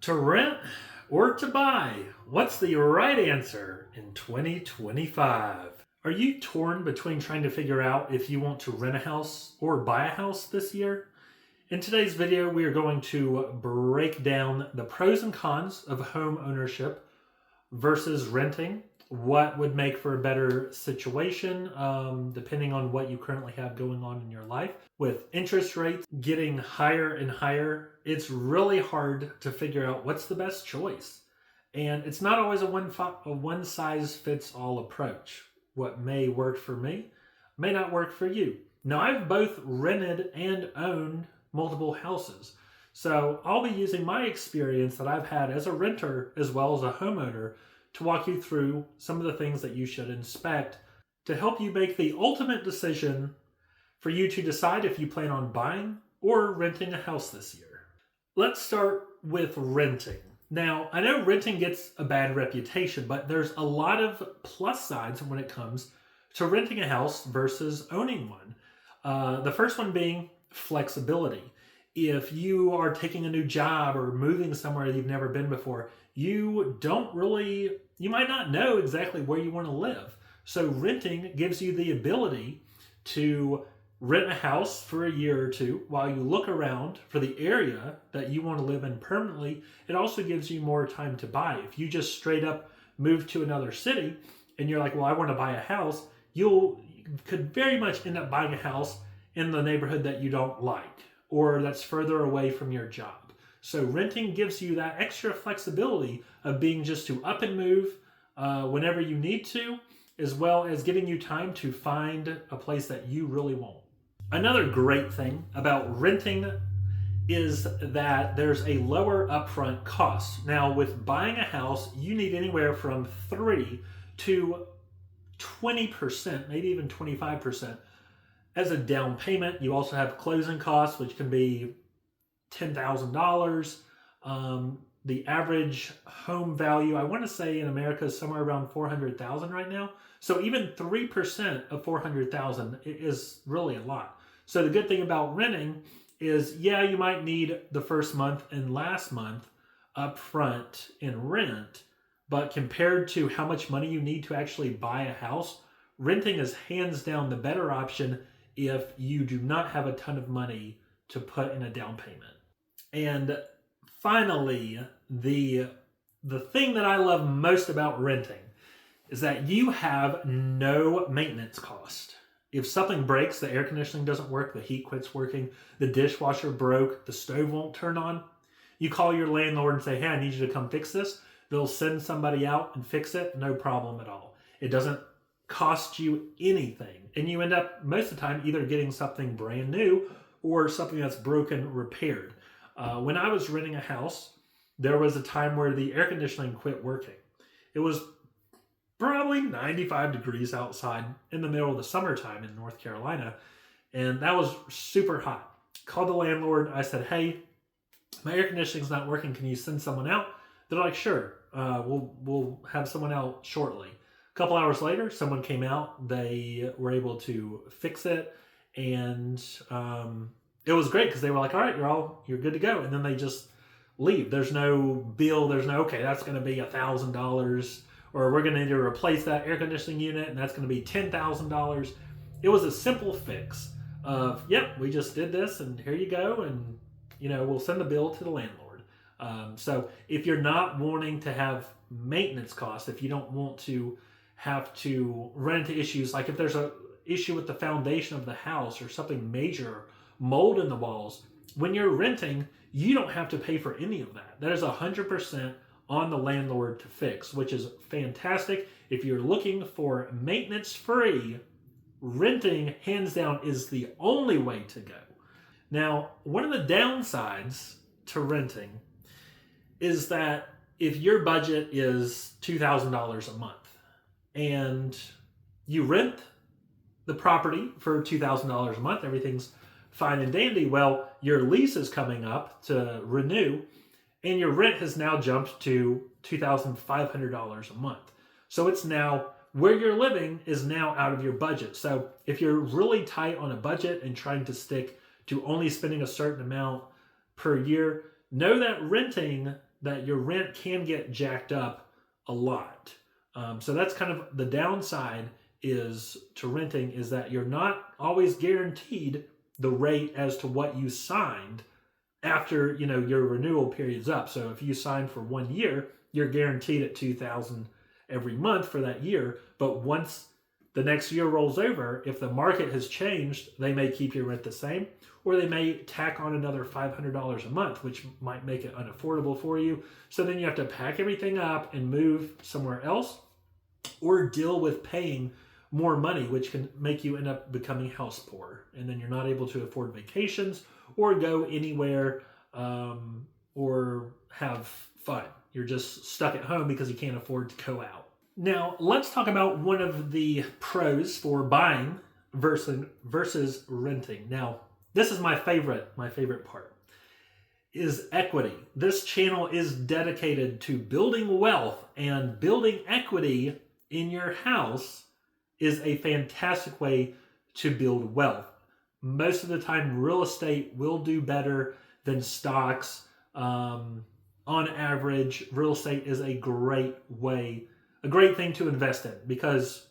To rent or to buy? What's the right answer in 2025? Are you torn between trying to figure out if you want to rent a house or buy a house this year? In today's video, we are going to break down the pros and cons of home ownership versus renting, what would make for a better situation depending on what you currently have going on in your life. With interest rates getting higher and higher, it's really hard to figure out what's the best choice. And it's not always a one-size-fits-all approach. What may work for me may not work for you. Now, I've both rented and owned multiple houses. So I'll be using my experience that I've had as a renter as well as a homeowner to walk you through some of the things that you should inspect to help you make the ultimate decision for you to decide if you plan on buying or renting a house this year. Let's start with renting. Now, I know renting gets a bad reputation, but there's a lot of plus sides when it comes to renting a house versus owning one. The first one being flexibility. If you are taking a new job or moving somewhere you've never been before, you might not know exactly where you want to live. So renting gives you the ability to rent a house for a year or two while you look around for the area that you want to live in permanently. It also gives you more time to buy. If you just straight up move to another city and you're like, well, I want to buy a house, you could very much end up buying a house in the neighborhood that you don't like or that's further away from your job. So renting gives you that extra flexibility of being just to up and move whenever you need to, as well as giving you time to find a place that you really want. Another great thing about renting is that there's a lower upfront cost. Now, with buying a house, you need anywhere from 3 to 20%, maybe even 25% as a down payment. You also have closing costs, which can be $10,000. The average home value, I want to say in America, is somewhere around $400,000 right now. So even 3% of $400,000 is really a lot. So the good thing about renting is, yeah, you might need the first month and last month up front in rent, but compared to how much money you need to actually buy a house, renting is hands down the better option if you do not have a ton of money to put in a down payment. And finally, the thing that I love most about renting is that you have no maintenance cost. If something breaks, the air conditioning doesn't work, the heat quits working, the dishwasher broke, the stove won't turn on, you call your landlord and say, hey, I need you to come fix this. They'll send somebody out and fix it, no problem at all. It doesn't cost you anything. And you end up, most of the time, either getting something brand new or something that's broken repaired. When I was renting a house, there was a time where the air conditioning quit working. It was probably 95 degrees outside in the middle of the summertime in North Carolina, and that was super hot. Called the landlord. I said, hey, my air conditioning's not working. Can you send someone out? They're like, sure, we'll have someone out shortly. A couple hours later, someone came out. They were able to fix it, and it was great because they were like, all right, you're good to go. And then they just leave. There's no bill. There's no, okay, that's going to be $1,000, or we're going to need to replace that air conditioning unit, and that's going to be $10,000. It was a simple fix of, yep, we just did this, and here you go, and we'll send the bill to the landlord. So if you're not wanting to have maintenance costs, if you don't want to have to run into issues, like if there's a issue with the foundation of the house or something major, mold in the walls, when you're renting, you don't have to pay for any of that. That is 100% on the landlord to fix, which is fantastic. If you're looking for maintenance free, renting hands down is the only way to go. Now, one of the downsides to renting is that if your budget is $2,000 a month and you rent the property for $2,000 a month, everything's fine and dandy. Well, your lease is coming up to renew and your rent has now jumped to $2,500 a month. So it's now, where you're living is now out of your budget. So if you're really tight on a budget and trying to stick to only spending a certain amount per year, know that renting that your rent can get jacked up a lot. So that's kind of the downside is to renting, is that you're not always guaranteed the rate as to what you signed after your renewal period's up. So if you sign for 1 year, you're guaranteed at $2,000 every month for that year. But once the next year rolls over, if the market has changed, they may keep your rent the same, or they may tack on another $500 a month, which might make it unaffordable for you. So then you have to pack everything up and move somewhere else, or deal with paying more money, which can make you end up becoming house poor. And then you're not able to afford vacations or go anywhere or have fun. You're just stuck at home because you can't afford to go out. Now, let's talk about one of the pros for buying versus renting. Now, this is my favorite part, is equity. This channel is dedicated to building wealth, and building equity in your house is a fantastic way to build wealth. Most of the time, real estate will do better than stocks. On average, real estate is a great thing to invest in, because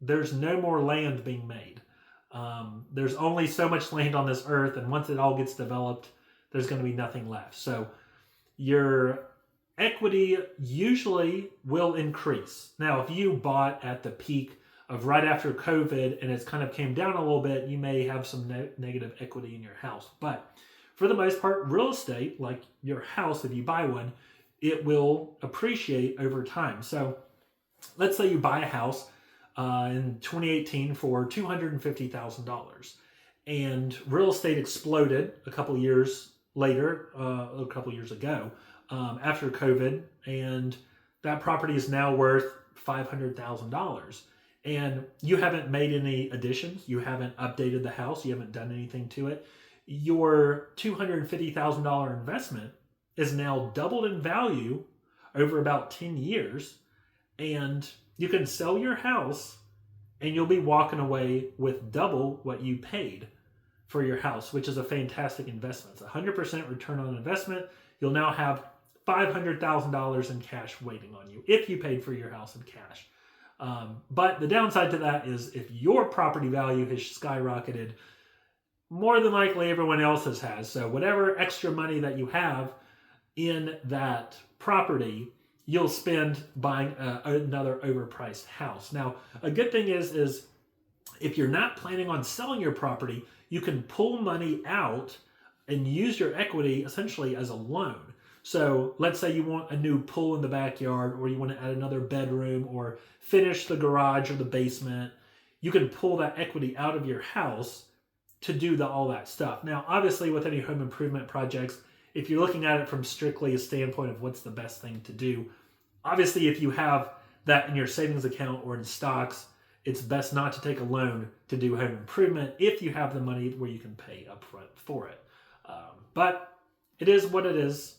there's no more land being made. There's only so much land on this earth, and once it all gets developed, there's going to be nothing left. So your equity usually will increase. Now, if you bought at the peak of right after COVID and it's kind of came down a little bit, you may have some negative equity in your house. But for the most part, real estate, like your house, if you buy one, it will appreciate over time. So let's say you buy a house in 2018 for $250,000, and real estate exploded a couple years ago after COVID, and that property is now worth $500,000. And you haven't made any additions, you haven't updated the house, you haven't done anything to it. Your $250,000 investment is now doubled in value over about 10 years, and you can sell your house and you'll be walking away with double what you paid for your house, which is a fantastic investment. It's 100% return on investment. You'll now have $500,000 in cash waiting on you if you paid for your house in cash. But the downside to that is if your property value has skyrocketed, more than likely everyone else's has. So whatever extra money that you have in that property, you'll spend buying another overpriced house. Now, a good thing is if you're not planning on selling your property, you can pull money out and use your equity essentially as a loan. So let's say you want a new pool in the backyard, or you want to add another bedroom or finish the garage or the basement. You can pull that equity out of your house to do all that stuff. Now, obviously with any home improvement projects, if you're looking at it from strictly a standpoint of what's the best thing to do, obviously if you have that in your savings account or in stocks, it's best not to take a loan to do home improvement if you have the money where you can pay upfront for it. But it is what it is.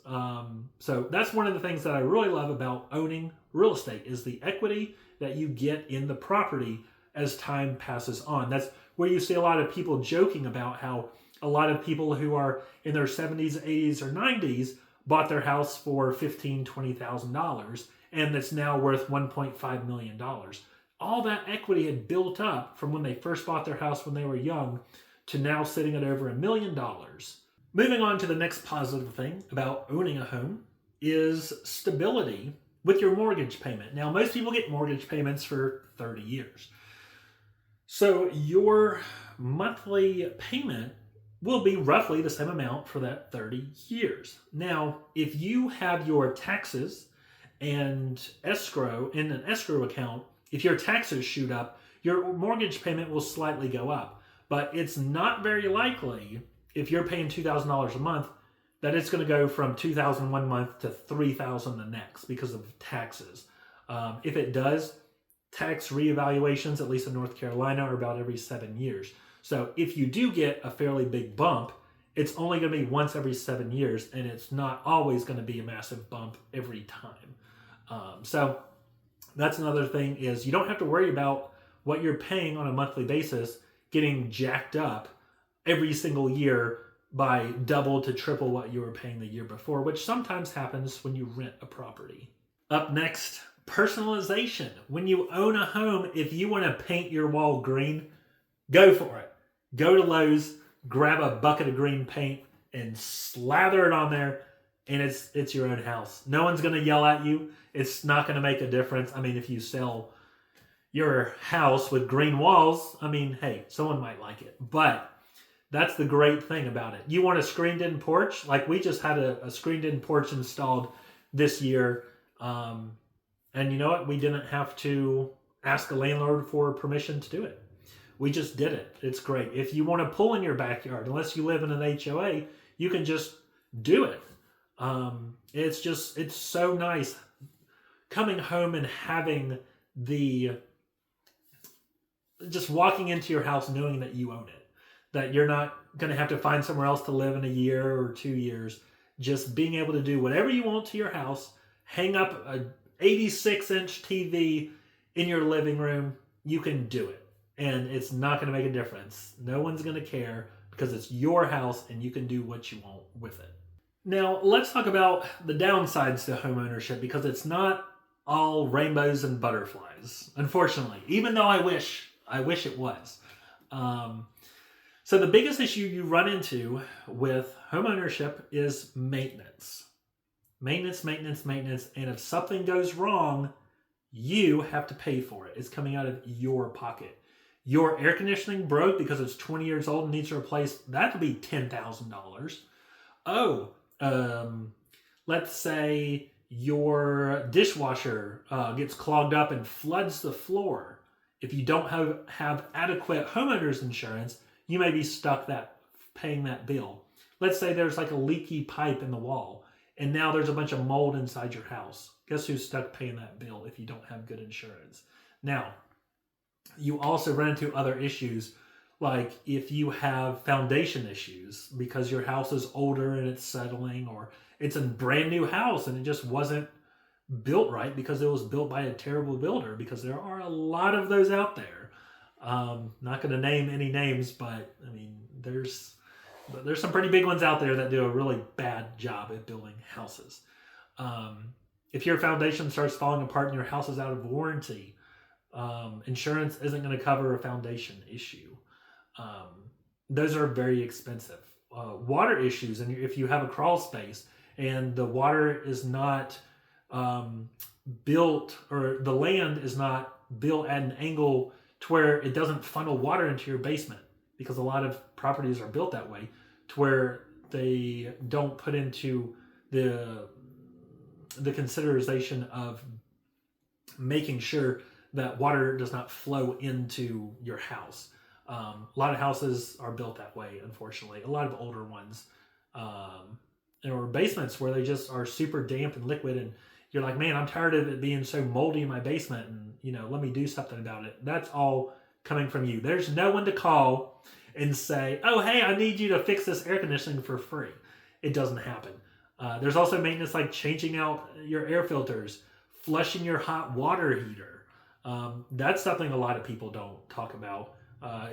So that's one of the things that I really love about owning real estate, is the equity that you get in the property as time passes on. That's where you see a lot of people joking about how a lot of people who are in their 70s, 80s, or 90s bought their house for $15,000, $20,000, and it's now worth $1.5 million. All that equity had built up from when they first bought their house when they were young to now sitting at over $1 million. Moving on to the next positive thing about owning a home is stability with your mortgage payment. Now, most people get mortgage payments for 30 years. So your monthly payment will be roughly the same amount for that 30 years. Now, if you have your taxes and escrow in an escrow account, if your taxes shoot up, your mortgage payment will slightly go up. But it's not very likely, if you're paying $2,000 a month, that it's going to go from $2,000 one month to $3,000 the next because of taxes. If it does, tax reevaluations, at least in North Carolina, are about every 7 years. So if you do get a fairly big bump, it's only going to be once every 7 years, and it's not always going to be a massive bump every time. So that's another thing, is you don't have to worry about what you're paying on a monthly basis getting jacked up every single year by double to triple what you were paying the year before, which sometimes happens when you rent a property. Up next, personalization. When you own a home, if you want to paint your wall green, go for it. Go to Lowe's, grab a bucket of green paint, and slather it on there, and it's your own house. No one's going to yell at you. It's not going to make a difference. I mean, if you sell your house with green walls, I mean, hey, someone might like it. But that's the great thing about it. You want a screened-in porch? Like we just had a screened-in porch installed this year. And you know what? We didn't have to ask a landlord for permission to do it. We just did it. It's great. If you want to pull in your backyard, unless you live in an HOA, you can just do it. It's so nice coming home and having just walking into your house knowing that you own it, that you're not going to have to find somewhere else to live in a year or 2 years. Just being able to do whatever you want to your house, hang up a 86-inch TV in your living room, you can do it. And it's not going to make a difference. No one's going to care because it's your house and you can do what you want with it. Now, let's talk about the downsides to home ownership, because it's not all rainbows and butterflies, unfortunately, even though I wish it was. So the biggest issue you run into with home ownership is maintenance. Maintenance. And if something goes wrong, you have to pay for it. It's coming out of your pocket. Your air conditioning broke because it's 20 years old and needs replaced. That could be $10,000. Oh, let's say your dishwasher gets clogged up and floods the floor. If you don't have adequate homeowner's insurance, you may be stuck paying that bill. Let's say there's like a leaky pipe in the wall, and now there's a bunch of mold inside your house. Guess who's stuck paying that bill if you don't have good insurance? Now, you also run into other issues, like if you have foundation issues because your house is older and it's settling, or it's a brand new house and it just wasn't built right because it was built by a terrible builder, because there are a lot of those out there. Not going to name any names, but I mean, there's some pretty big ones out there that do a really bad job at building houses. If your foundation starts falling apart and your house is out of warranty, insurance isn't going to cover a foundation issue. Those are very expensive. Water issues, and if you have a crawl space and the water is not built, or the land is not built at an angle to where it doesn't funnel water into your basement, because a lot of properties are built that way, to where they don't put into the consideration of making sure that water does not flow into your house. A lot of houses are built that way, unfortunately. A lot of older ones. Or basements where they just are super damp and liquid, and you're like, man, I'm tired of it being so moldy in my basement, and let me do something about it. That's all coming from you. There's no one to call and say, oh, hey, I need you to fix this air conditioning for free. It doesn't happen. There's also maintenance like changing out your air filters, flushing your hot water heater. That's something a lot of people don't talk about.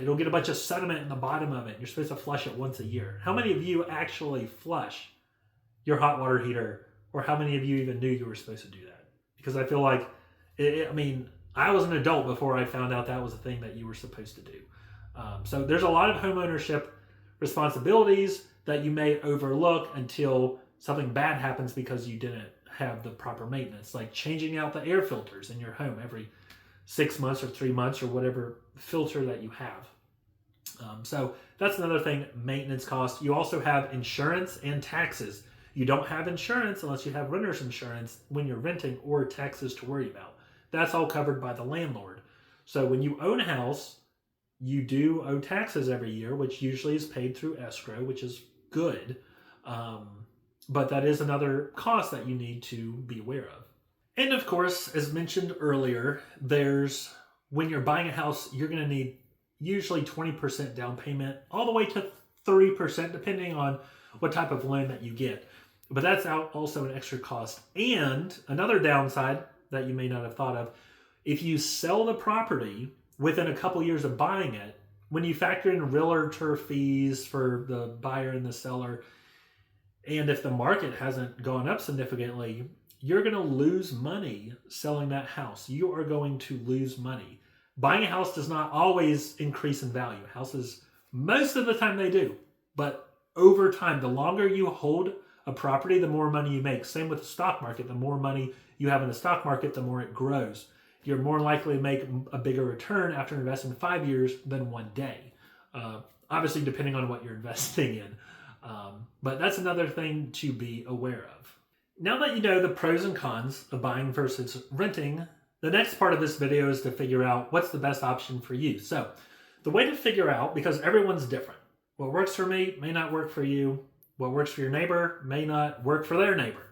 It'll get a bunch of sediment in the bottom of it. You're supposed to flush it once a year. How many of you actually flush your hot water heater, or how many of you even knew you were supposed to do that? Because I feel like, I was an adult before I found out that was a thing that you were supposed to do. So there's a lot of home ownership responsibilities that you may overlook until something bad happens because you didn't have the proper maintenance, like changing out the air filters in your home every 6 months or 3 months or whatever filter that you have. So that's another thing, maintenance cost. You also have insurance and taxes. You don't have insurance unless you have renter's insurance when you're renting, or taxes to worry about. That's all covered by the landlord. So when you own a house, you do owe taxes every year, which usually is paid through escrow, which is good. But that is another cost that you need to be aware of. And of course, as mentioned earlier, when you're buying a house, you're going to need usually 20% down payment, all the way to 3%, depending on what type of loan that you get. But that's also an extra cost. And another downside that you may not have thought of, if you sell the property within a couple years of buying it, when you factor in realtor fees for the buyer and the seller, and if the market hasn't gone up significantly, you're going to lose money selling that house. You are going to lose money. Buying a house does not always increase in value. Houses, most of the time they do. But over time, the longer you hold a property, the more money you make. Same with the stock market. The more money you have in the stock market, the more it grows. You're more likely to make a bigger return after investing 5 years than one day. Obviously, depending on what you're investing in. But that's another thing to be aware of. Now that you know the pros and cons of buying versus renting, the next part of this video is to figure out what's the best option for you. So the way to figure out, because everyone's different, what works for me may not work for you. What works for your neighbor may not work for their neighbor.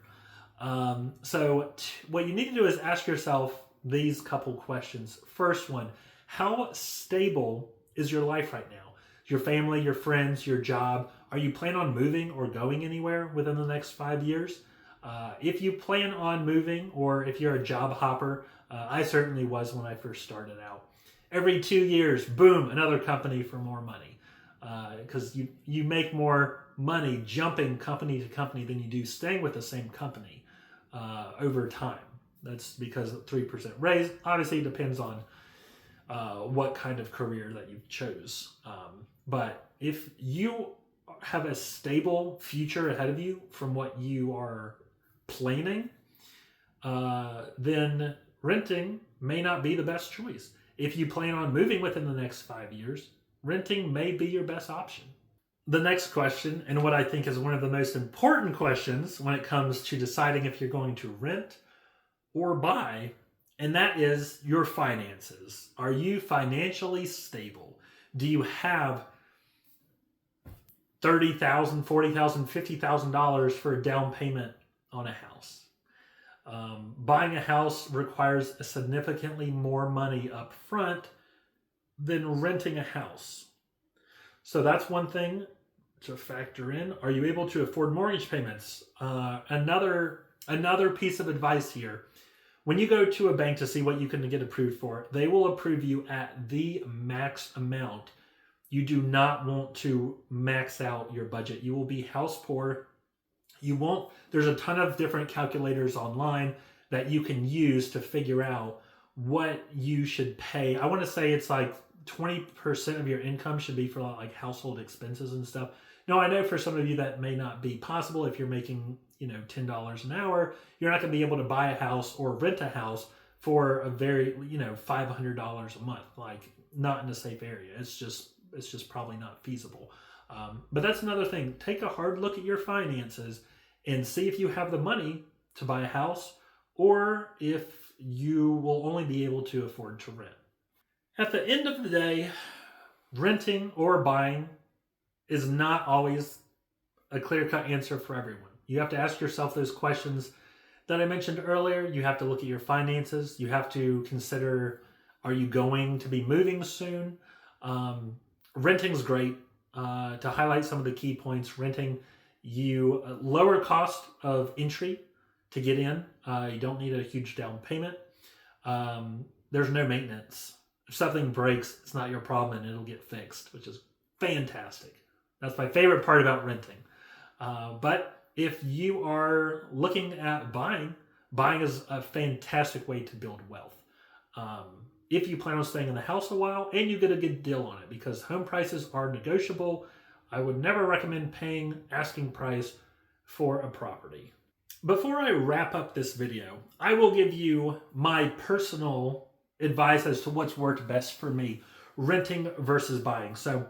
What you need to do is ask yourself these couple questions. First one, how stable is your life right now? Your family, your friends, your job. Are you planning on moving or going anywhere within the next 5 years? If you plan on moving, or if you're a job hopper, I certainly was when I first started out. Every 2 years, boom, another company for more money. Because you make more money jumping company to company than you do staying with the same company over time. That's because of 3% raise. Obviously, it depends on what kind of career that you chose. But if you have a stable future ahead of you from what you are planning, then renting may not be the best choice. If you plan on moving within the next 5 years, renting may be your best option. The next question, and what I think is one of the most important questions when it comes to deciding if you're going to rent or buy, and that is your finances. Are you financially stable? Do you have $30,000, $40,000, $50,000 for a down payment on a house? Buying a house requires significantly more money up front than renting a house. So that's one thing to factor in. Are you able to afford mortgage payments? Another piece of advice here. When you go to a bank to see what you can get approved for, they will approve you at the max amount. You do not want to max out your budget. You will be house poor. There's a ton of different calculators online that you can use to figure out what you should pay. I want to say it's like 20% of your income should be for like household expenses and stuff. Now, I know for some of you that may not be possible. If you're making, $10 an hour, you're not going to be able to buy a house or rent a house for a very, $500 a month, like not in a safe area. It's just probably not feasible. But that's another thing. Take a hard look at your finances and see if you have the money to buy a house or if you will only be able to afford to rent. At the end of the day, renting or buying is not always a clear-cut answer for everyone. You have to ask yourself those questions that I mentioned earlier. You have to look at your finances. You have to consider, are you going to be moving soon? Renting's great. To highlight some of the key points, renting, you lower cost of entry to get in. You don't need a huge down payment. There's no maintenance. If something breaks, it's not your problem and it'll get fixed, which is fantastic. That's my favorite part about renting. But if you are looking at buying is a fantastic way to build wealth. If you plan on staying in the house a while and you get a good deal on it, because home prices are negotiable, I would never recommend paying asking price for a property. Before I wrap up this video, I will give you my personal advice as to what's worked best for me, renting versus buying. So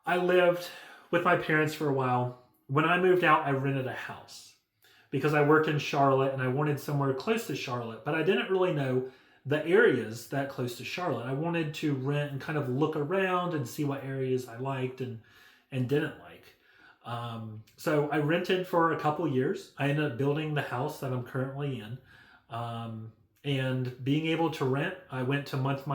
I lived with my parents for a while. When I moved out, I rented a house because I worked in Charlotte and I wanted somewhere close to Charlotte, but I didn't really know the areas that close to Charlotte. I wanted to rent and kind of look around and see what areas I liked and didn't like. So I rented for a couple years. I ended up building the house that I'm currently in. And being able to rent, I went to month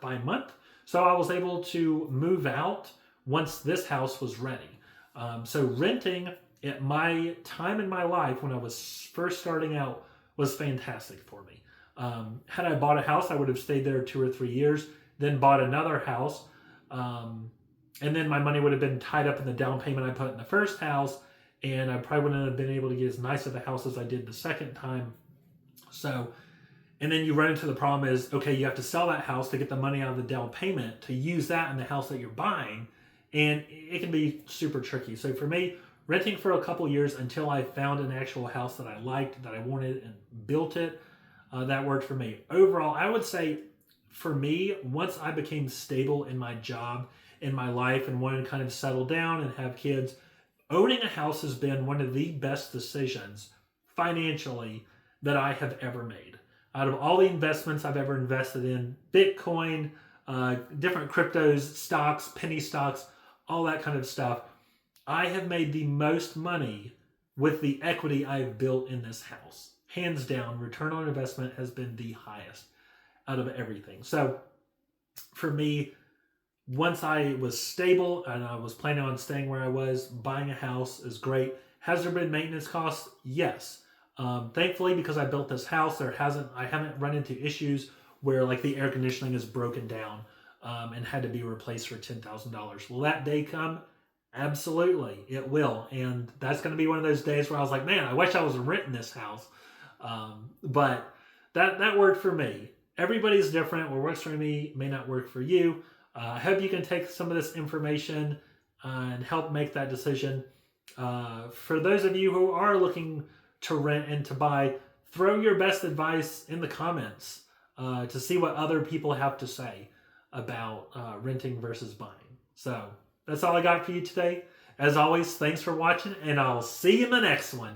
by month. So I was able to move out once this house was ready. So renting at my time in my life when I was first starting out was fantastic for me. Had I bought a house, I would have stayed there 2 or 3 years, then bought another house. And then my money would have been tied up in the down payment I put in the first house, and I probably wouldn't have been able to get as nice of a house as I did the second time. So, and then you run into the problem is, okay, you have to sell that house to get the money out of the down payment to use that in the house that you're buying, and it can be super tricky. So for me, renting for a couple years until I found an actual house that I liked, that I wanted, and built it, that worked for me. Overall, I would say for me, once I became stable in my job, in my life, and wanted to kind of settle down and have kids, owning a house has been one of the best decisions financially that I have ever made. Out of all the investments I've ever invested in, Bitcoin, different cryptos, stocks, penny stocks, all that kind of stuff, I have made the most money with the equity I've built in this house. Hands down, return on investment has been the highest out of everything. So for me, once I was stable and I was planning on staying where I was, buying a house is great. Has there been maintenance costs? Yes. Thankfully, because I built this house, I haven't run into issues where like the air conditioning is broken down and had to be replaced for $10,000. Will that day come? Absolutely, it will. And that's going to be one of those days where I was like, man, I wish I was renting this house. But that worked for me. Everybody's different. What works for me may not work for you. I hope you can take some of this information and help make that decision. For those of you who are looking to rent and to buy, throw your best advice in the comments to see what other people have to say about renting versus buying. So that's all I got for you today. As always, thanks for watching, and I'll see you in the next one.